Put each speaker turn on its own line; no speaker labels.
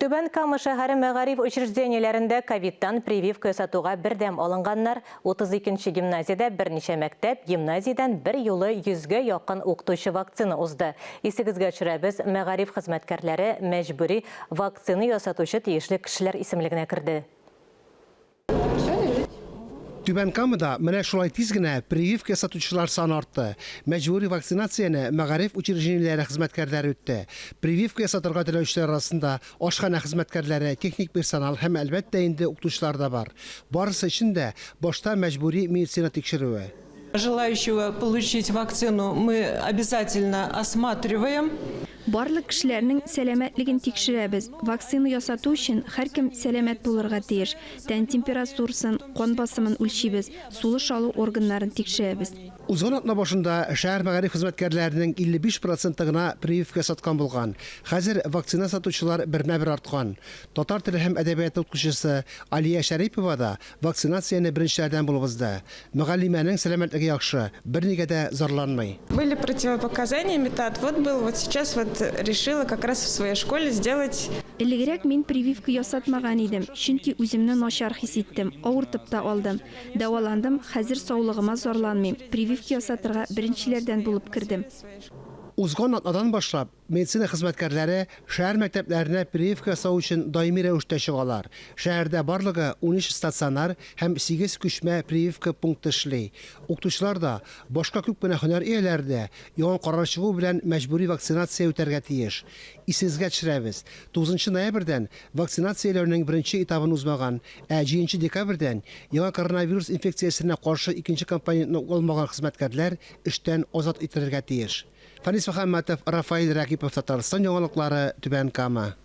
Түбән Кама шәһәре мәгариф учреждениеләрендә ковидтан прививка ясатуга бердәм алынганнар. 32-нче гимназиядә берничә мәктәп, гимназиядән бер юлы 100-гә якын укытучы вакцина узды. Исегезгә төшерәбез, мәгариф хезмәткәрләре мәҗбүри вакцина ясатучы тиешле кешеләр исемлегенә керде.
Түбән Камада менә шулай тиз генә прививка ясатучылар саны артты. Мәҗбүри вакцинацияны мәгариф учреждениеләре хезмәткәрләре үтте. Прививка ясатырга теләүчеләр арасында ашхана хезмәткәрләре, техник персонал һәм әлбәттә инде укытучылар да бар. Барысы өчен дә башта мәҗбүри медицина тикшерүе.
Желающего получить вакцину мы обязательно осматриваем.
Барлык кешеләрнең сәламәтлеген тикшерәбез. Вакцина ясату өчен һәркем сәламәт булырга тиеш. Тән температурасын, кан басымын үлчибез, сулыш алу органнарын тикшерәбез.
Узган атна башында шәһәр мәгариф хезмәткәрләренең 55% гына прививка саткан булган. Хәзер вакцина сатучылар бернә-бер арткан. Татар теле һәм әдәбияты укытучысы Алия Шәрипова да вакцинацияны беренчеләрдән булып узды. Мөгаллимәнең сәламәтлеге яхшы, бернигә дә зарланмый.
Были противопоказания, метод вот сейчас решила как раз в своей школе сделать.
Элегрәк мин прививка ясатмаган идем, чөнки үземне начар хис иттем, авыртып та алдым. Дәваландым, хәзер саулыгыма зарланмыйм. Прививка ясатырга беренчеләрдән булып кирдем.
Узган атнадан башлап медицина хезмәткәрләре шәһәр мәктәпләренә прививка ясау өчен даими рәвештә чыгалар. Шәһәрдә барлыгы 13 стационар һәм 8 күчмә прививка пункты эшли. Укытучылар да башка күп кенә һөнәр ияләре дә яңа карар чыгу белән мәҗбүри вакцинация үтәргә тиеш. Исегезгә төшерәбез. 9 ноябрьдән вакцинацияләрнең беренче этабын узмаган, 7 декабрьдән яңа коронавирус инфекциясенә каршы икенче кампанияне алмаган хезмәткәрләр эштән азат ителергә тиеш. Фанис Мөхәммәтов, Рафаил Рәкипов, Татарстан яңалыклары, Түбән Кама.